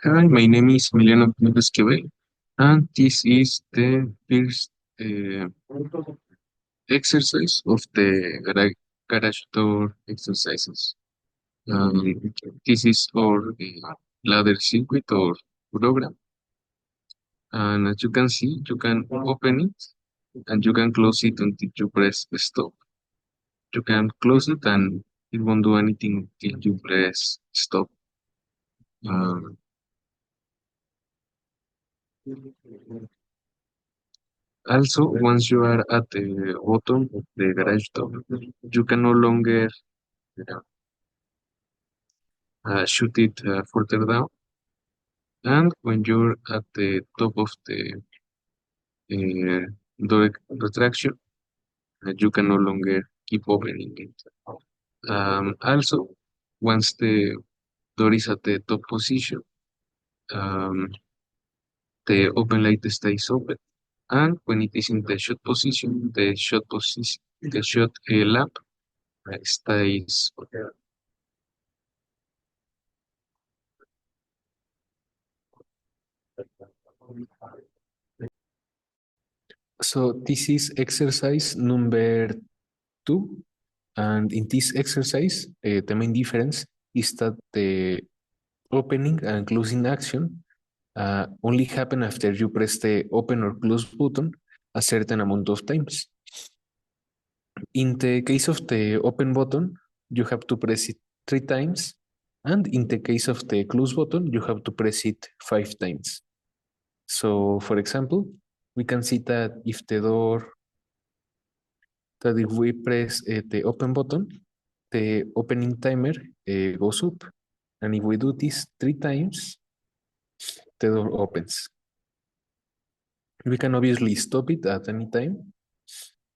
Hi, my name is Emiliano Esquivel, and this is the first exercise of the garage door exercises. This is our ladder circuit or program, and as you can see, you can open it and you can close it until you press stop. You can close it and it won't do anything until you press stop. Um, Also, once you are at the bottom of the garage door, you can no longer shoot it further down. And when you're at the top of the uh, door retraction, you can no longer keep opening it. Also, once the door is at the top position, um, the open light stays open. And when it is in the shut position, the shut lamp stays. So this is exercise number 2. And in this exercise, the main difference is that the opening and closing action only happen after you press the open or close button a certain amount of times. In the case of the open button, you have to press it 3 times. And in the case of the close button, you have to press it 5 times. So for example, we can see that if we press the open button, the opening timer goes up. And if we do this 3 times, the door opens. We can obviously stop it at any time.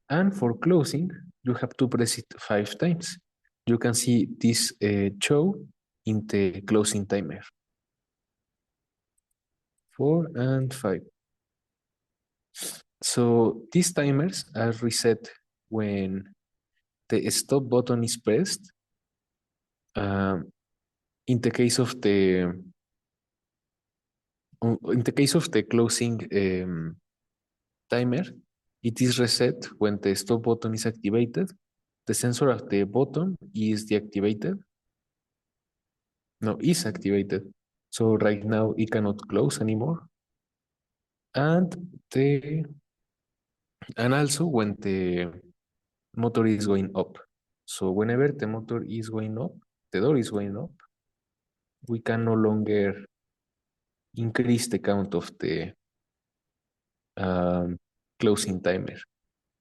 And for closing, you have to press it 5 times. You can see this show in the closing timer. 4 and 5. So these timers are reset when the stop button is pressed. Um, in the case of the closing timer, it is reset when the stop button is activated. The sensor at the bottom is deactivated. No, is activated. So right now it cannot close anymore. And also when the motor is going up. So whenever the motor is going up, the door is going up, we can no longer increase the count of the closing timer.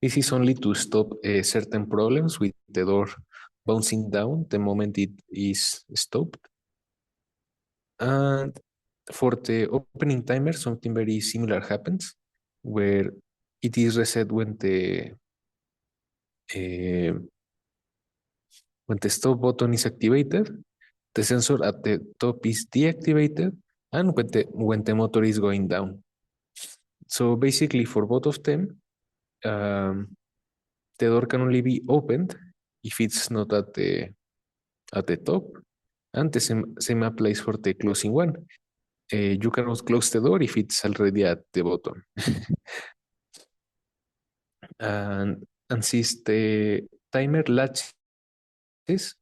This is only to stop certain problems with the door bouncing down the moment it is stopped. And for the opening timer, something very similar happens, where it is reset uh, when the stop button is activated, the sensor at the top is deactivated, and when the motor is going down. So basically, for both of them, the door can only be opened if it's not at the top, and the same applies for the closing one. You cannot close the door if it's already at the bottom. and since the timer latches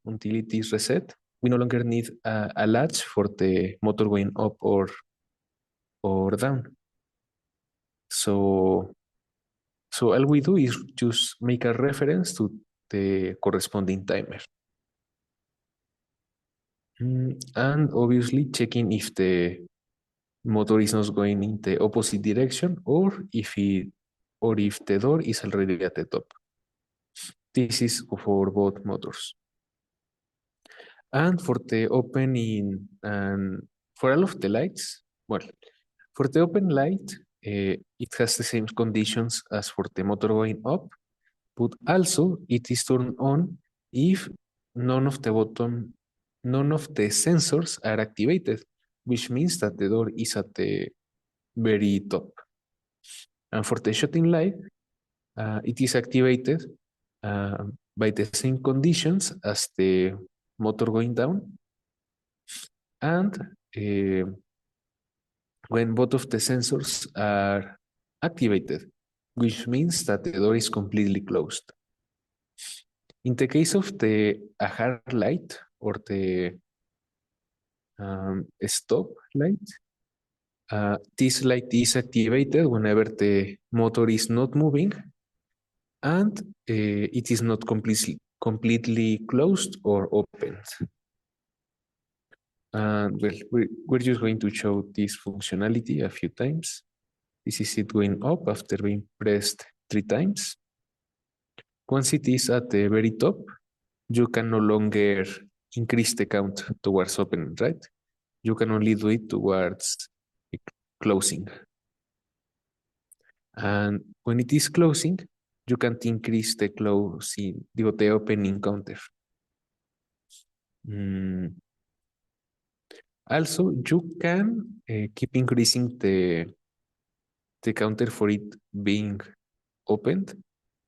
until it is reset, we no longer need a latch for the motor going up or down. So all we do is just make a reference to the corresponding timer. And obviously checking if the motor is not going in the opposite direction or if the door is already at the top. This is for both motors. And for the opening and for all of the lights, well, for the open light, it has the same conditions as for the motor going up, but also it is turned on if none of the sensors are activated, which means that the door is at the very top. And for the shutting light, it is activated by the same conditions as the motor going down, and uh, when both of the sensors are activated, which means that the door is completely closed. In the case of the AHAR light or the stop light, this light is activated whenever the motor is not moving and it is not completely closed or opened. And well, we're just going to show this functionality a few times. This is it going up after being pressed 3 times. Once it is at the very top, you can no longer increase the count towards opening, right? You can only do it towards closing. And when it is closing, you can't increase the closing, the opening counter. Mm. Also, you can keep increasing the counter for it being opened,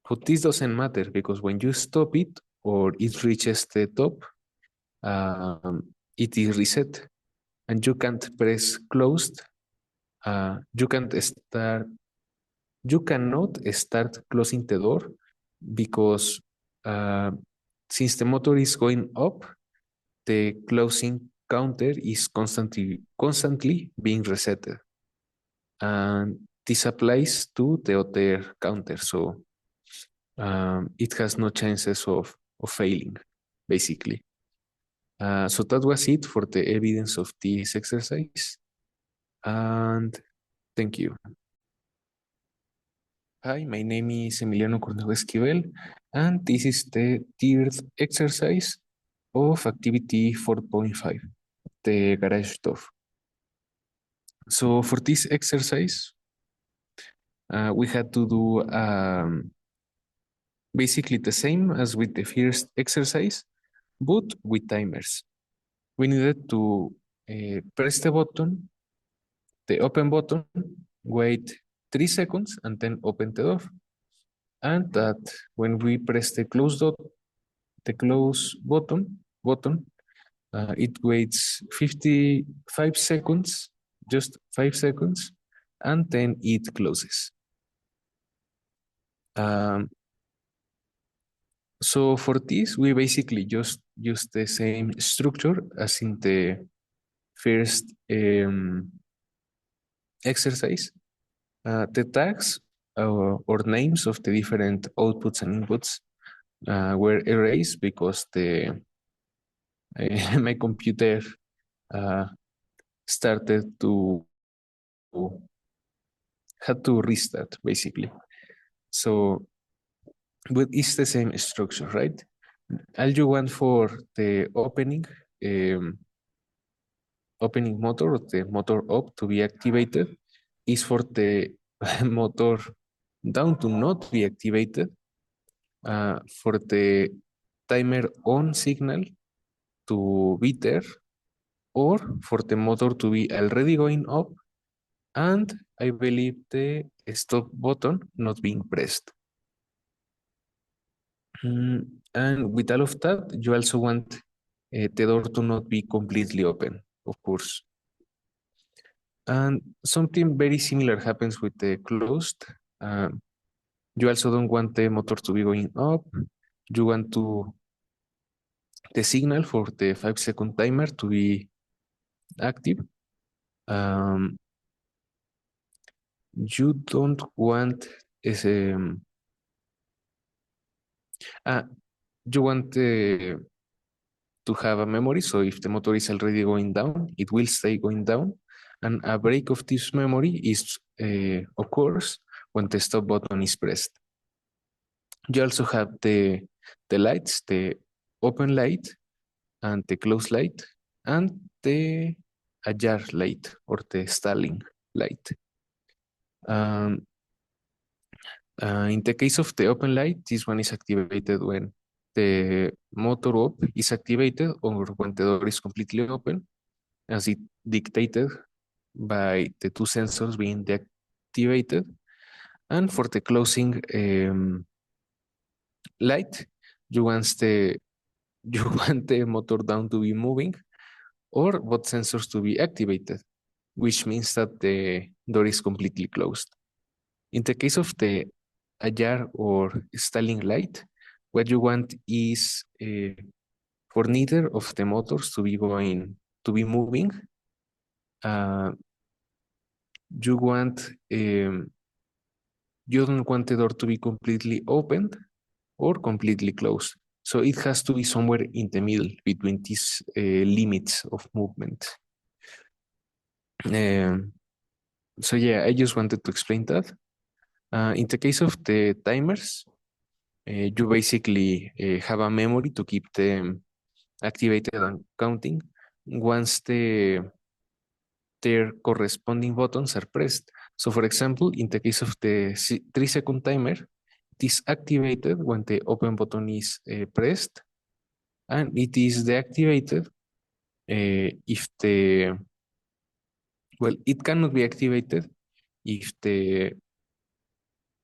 but this doesn't matter because when you stop it or it reaches the top, it is reset and you can't press closed. You can't start. You cannot start closing the door because uh, since the motor is going up, the closing counter is constantly being resetted, and this applies to the other counter. So it has no chances of failing, basically. So that was it for the evidence of this exercise. And thank you. Hi, my name is Emiliano Cornejo Esquivel, and this is the third exercise of activity 4.5, the garage door. So for this exercise, we had to do basically the same as with the first exercise, but with timers. We needed to press the button, the open button, wait 3 seconds, and then open the door. And that when we press the close button, it waits 55 seconds, just 5 seconds, and then it closes. Um, so for this, we basically just use the same structure as in the first exercise. The tags or names of the different outputs and inputs were erased because my computer uh, started to had to restart basically. So, but it's the same structure, right? All you want for the um, opening motor, or the motor up to be activated, is for the motor down to not be activated, for the timer on signal to be there, or for the motor to be already going up, and I believe the stop button not being pressed. And with all of that, you also want the door to not be completely open, of course. And something very similar happens with the closed. You also don't want the motor to be going up. You want the signal for the 5-second timer to be active. Um, you don't want is uh, you want to have a memory. So if the motor is already going down, it will stay going down. And a break of this memory is occurs when the stop button is pressed. You also have the lights, the open light and the close light, and the ajar light or the stalling light. Um, in the case of the open light, this one is activated when the motor up is activated or when the door is completely open, as it dictated by the two sensors being deactivated. And for the closing light, you want the you want the motor down to be moving or both sensors to be activated, which means that the door is completely closed. In the case of the ajar or stalling light, what you want is for neither of the motors to be moving. Uh, you want you don't want the door to be completely opened or completely closed. So it has to be somewhere in the middle between these limits of movement. Um, so yeah, I just wanted to explain that. In the case of the timers, you basically have a memory to keep them activated and counting once their corresponding buttons are pressed. So for example, in the case of the 3-second timer, it is activated when the open button is pressed, and it is deactivated if the, well, it cannot be activated if the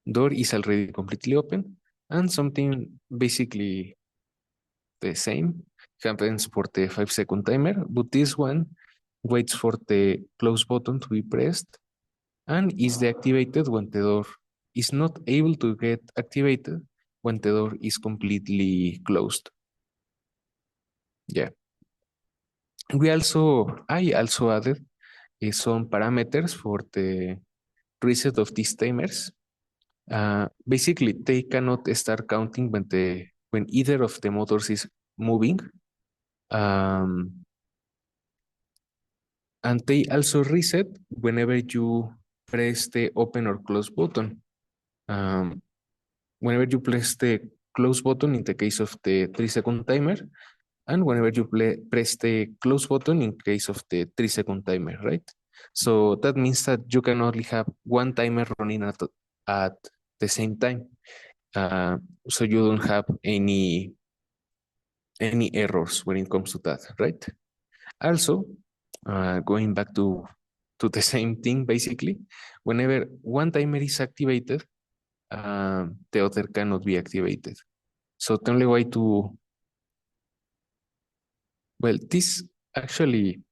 door is already completely open, and something basically the same happens for the 5-second timer, but this one waits for the close button to be pressed and is deactivated when the door is not able to get activated when the door is completely closed. Yeah. I also added some parameters for the reset of these timers. Basically, they cannot start counting when either of the motors is moving. Um, and they also reset whenever you press the open or close button. Um, Whenever you press the close button in the case of the 3-second timer, and whenever you press the close button in case of the 3-second timer, right? So that means that you can only have one timer running at the same time. So you don't have any errors when it comes to that, right? Also, going back to the same thing, basically, whenever one timer is activated, the other cannot be activated. So the only way to, well, this actually,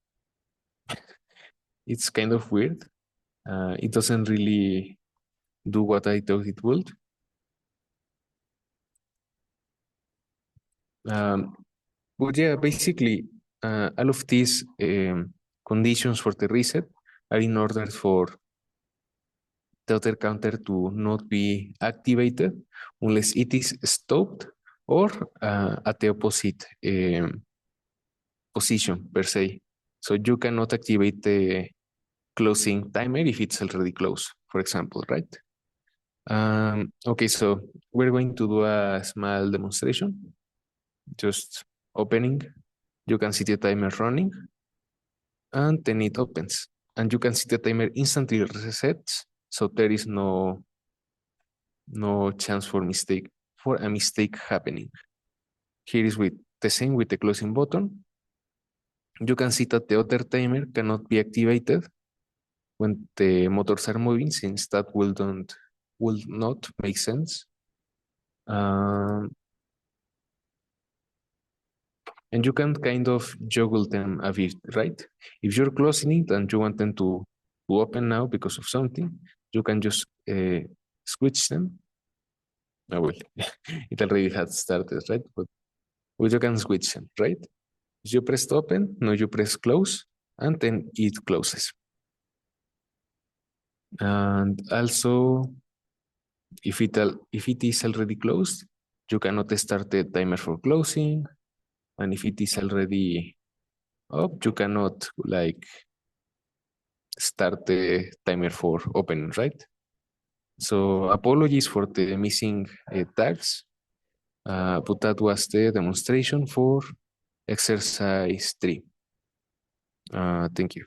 it's kind of weird. It doesn't really do what I thought it would. Um, but yeah, basically, all of these conditions for the reset are in order for the other counter to not be activated unless it is stopped or at the opposite position per se. So you cannot activate the closing timer if it's already closed, for example, right? Okay, so we're going to do a small demonstration. Just opening. You can see the timer running, and then it opens. And you can see the timer instantly resets, so there is no chance for a mistake happening. Here is with the same with the closing button. You can see that the other timer cannot be activated when the motors are moving, since that will not make sense. Um, and you can kind of juggle them a bit, right? If you're closing it and you want them to open now because of something, you can just switch them. Oh, well, it already had started, right? But you can switch them, right? You press open, no, you press close, and then it closes. And also, if it is already closed, you cannot start the timer for closing. And if it is already up, you cannot like start the timer for opening, right? So apologies for the missing tags, but that was the demonstration for exercise 3. Thank you.